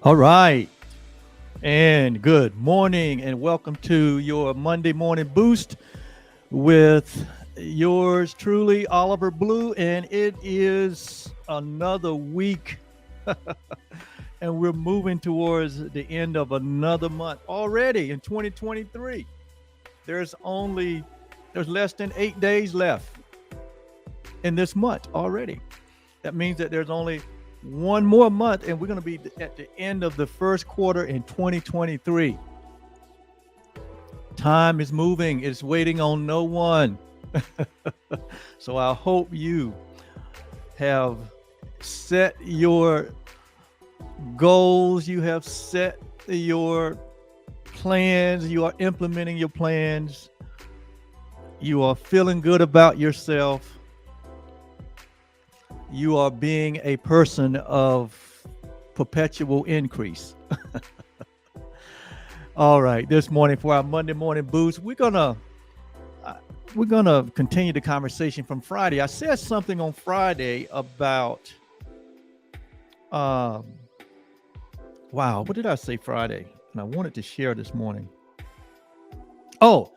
All right. And good morning, and welcome to your Monday morning boost with yours truly, Oliver Blue. And it is another week, and we're moving towards the end of another month already in 2023. There's only there's less than 8 days left in this month already. That means that there's only one more month, and we're going to be at the end of the first quarter in 2023. Time is moving, it's waiting on no one. So I hope you have set your goals, you have set your plans, you are implementing your plans, you are feeling good about yourself. You are being a person of perpetual increase. All right, this morning for our Monday morning boost, we're gonna continue the conversation from Friday. I said something on Friday about wow, what did I say Friday? And I wanted to share this morning. Oh,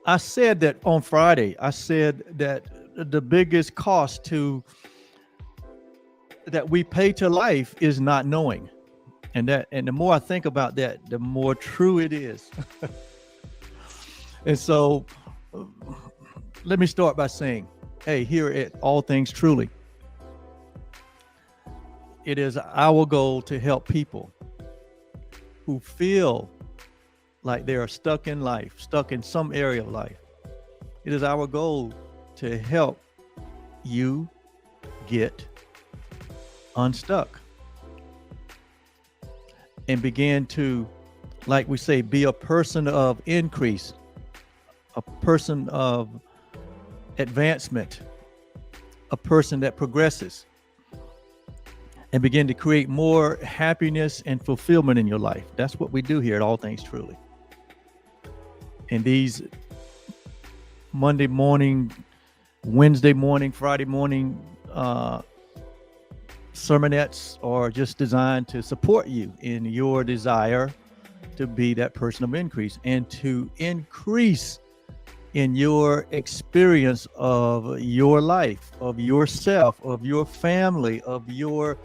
I said that on Friday. I said that the biggest cost that we pay to life is not knowing. And the more I think about that, the more true it is. And so let me start by saying, hey, here at All Things Truly, it is our goal to help people who feel like they are stuck in life, stuck in some area of life. It is our goal to help you get unstuck and begin to, like we say, be a person of increase, a person of advancement, a person that progresses, and begin to create more happiness and fulfillment in your life. That's what we do here at All Things Truly. And these Monday morning, Wednesday morning, Friday morning sermonettes are just designed to support you in your desire to be that person of increase and to increase in your experience of your life, of yourself, of your family, of your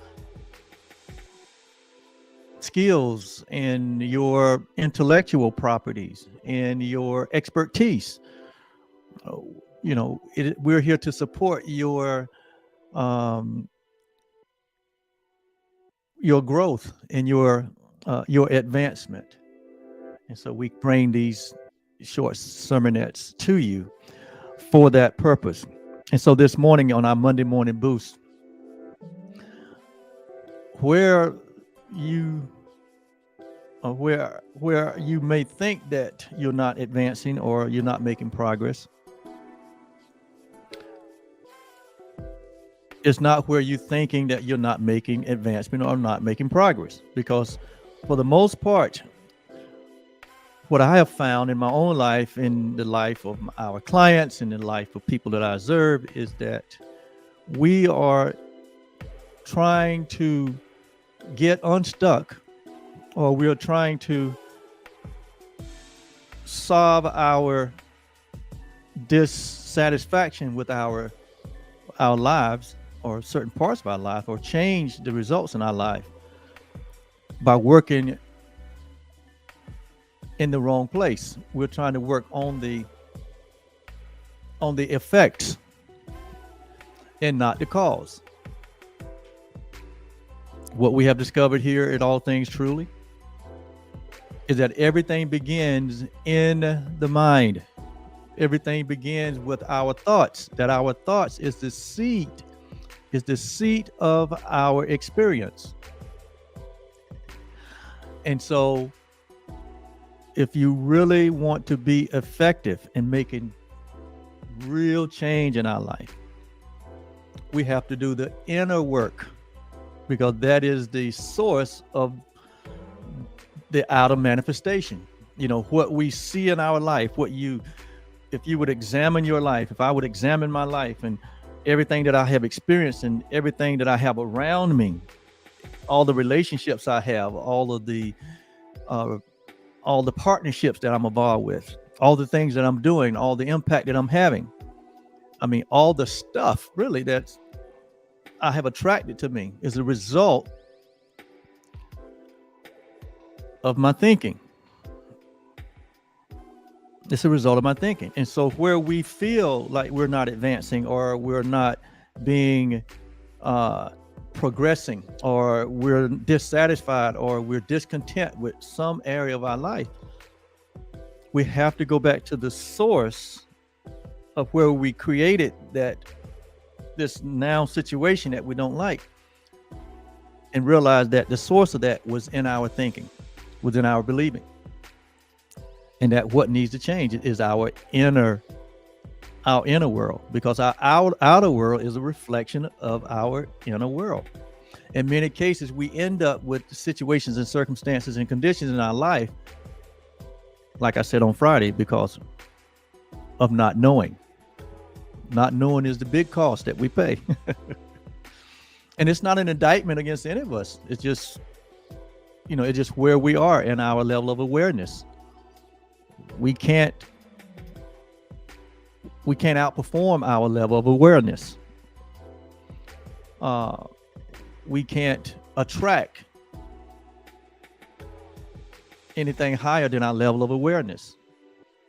skills and your intellectual properties and your expertise. We're here to support your growth and your advancement. And so we bring these short sermonettes to you for that purpose. And so this morning on our Monday morning boost, where you may think that you're not advancing or you're not making progress, it's not where you're thinking that you're not making advancement or not making progress. Because for the most part, what I have found in my own life, in the life of our clients, in the life of people that I observe, is that we are trying to get unstuck, or we are trying to solve our dissatisfaction with our lives, or certain parts of our life, or change the results in our life by working in the wrong place. We're trying to work on the effects and not the cause. What we have discovered here at All Things Truly is that everything begins in the mind. Everything begins with our thoughts, that our thoughts is the seat of our experience. And so if you really want to be effective in making real change in our life, we have to do the inner work, because that is the source of the outer manifestation. What we see in our life, if you would examine your life, if I would examine my life and everything that I have experienced and everything that I have around me, all the relationships I have, uh, all the partnerships that I'm involved with, all the things that I'm doing, all the impact that I'm having. I mean, all the stuff really that I have attracted to me is a result of my thinking. It's a result of my thinking. And so where we feel like we're not advancing, or we're not being progressing, or we're dissatisfied, or we're discontent with some area of our life, we have to go back to the source of where we created this now situation that we don't like, and realize that the source of that was in our thinking, was in our believing, and that what needs to change is our inner world, because our outer world is a reflection of our inner world. In many cases, we end up with situations and circumstances and conditions in our life, like I said on Friday, because of not knowing. Not knowing is the big cost that we pay. And it's not an indictment against any of us. It's just, it's just where we are in our level of awareness. We can't outperform our level of awareness. We can't attract anything higher than our level of awareness.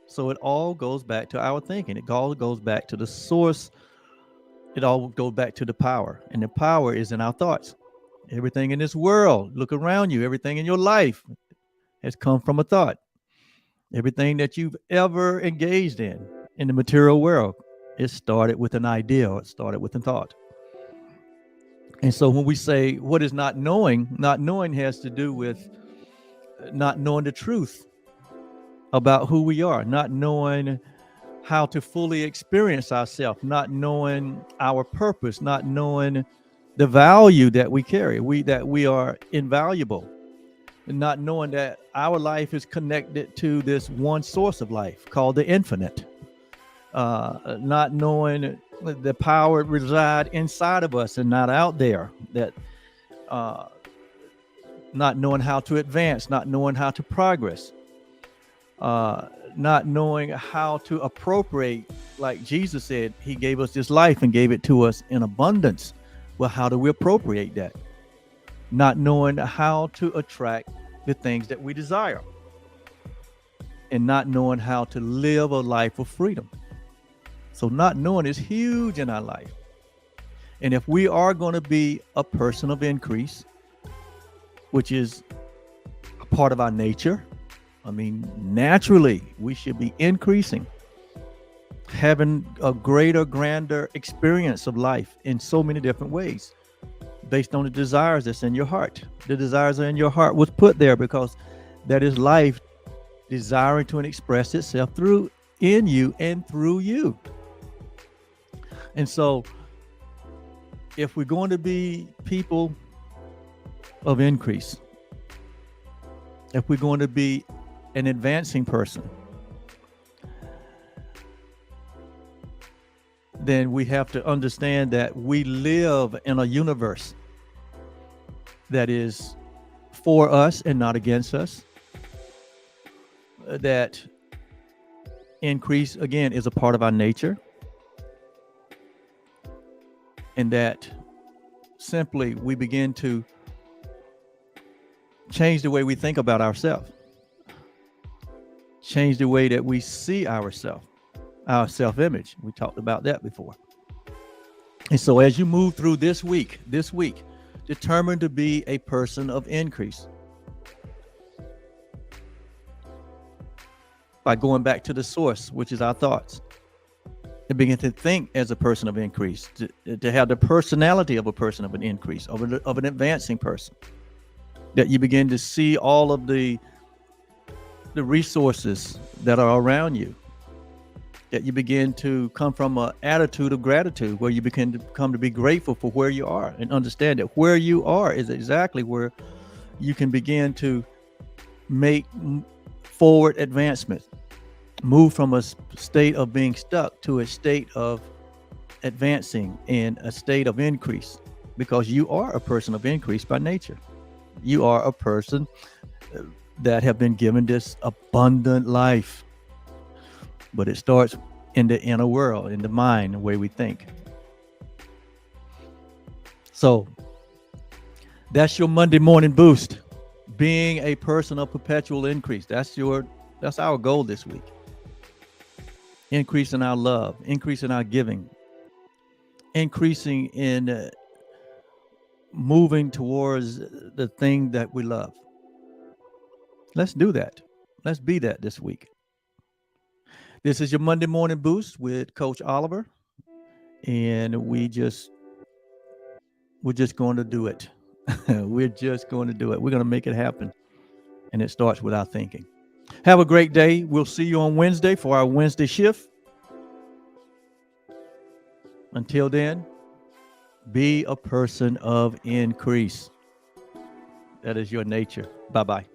So it all goes back to our thinking. It all goes back to the source. It all goes back to the power. And the power is in our thoughts. Everything in this world, look around you, everything in your life has come from a thought. Everything that you've ever engaged in the material world, it started with an idea, or it started with a thought. And so when we say, what is not knowing has to do with not knowing the truth about who we are, not knowing how to fully experience ourselves, not knowing our purpose, not knowing the value that we carry, that we are invaluable, and not knowing that our life is connected to this one source of life called the infinite. Not knowing the power reside inside of us and not out there, that not knowing how to advance, not knowing how to progress, not knowing how to appropriate, like Jesus said, he gave us this life and gave it to us in abundance. Well, how do we appropriate that? Not knowing how to attract the things that we desire, and not knowing how to live a life of freedom. So not knowing is huge in our life. And if we are going to be a person of increase, which is a part of our nature, I mean, naturally, we should be increasing, having a greater, grander experience of life in so many different ways, based on the desires that's in your heart. The desires are in your heart was put there because that is life desiring to express itself in you and through you. And so if we're going to be people of increase, if we're going to be an advancing person, then we have to understand that we live in a universe that is for us and not against us. That increase, again, is a part of our nature. And that simply we begin to change the way we think about ourselves, change the way that we see ourselves, our self-image. We talked about that before. And so as you move through this week, determined to be a person of increase by going back to the source, which is our thoughts, and begin to think as a person of increase, to have the personality of a person of an increase, of an advancing person, that you begin to see all of the resources that are around you, that you begin to come from an attitude of gratitude, where you begin to come to be grateful for where you are, and understand that where you are is exactly where you can begin to make forward advancement, move from a state of being stuck to a state of advancing in a state of increase, because you are a person of increase by nature. You are a person that have been given this abundant life. But it starts in the inner world, in the mind, the way we think. So that's your Monday morning boost. Being a person of perpetual increase. That's our goal this week. Increasing our love, increasing our giving, increasing in moving towards the thing that we love. Let's do that. Let's be that this week. This is your Monday morning boost with Coach Oliver, and we're just going to do it. We're just going to do it. We're going to make it happen, and it starts with our thinking. Have a great day. We'll see you on Wednesday for our Wednesday shift. Until then, be a person of increase. That is your nature. Bye-bye.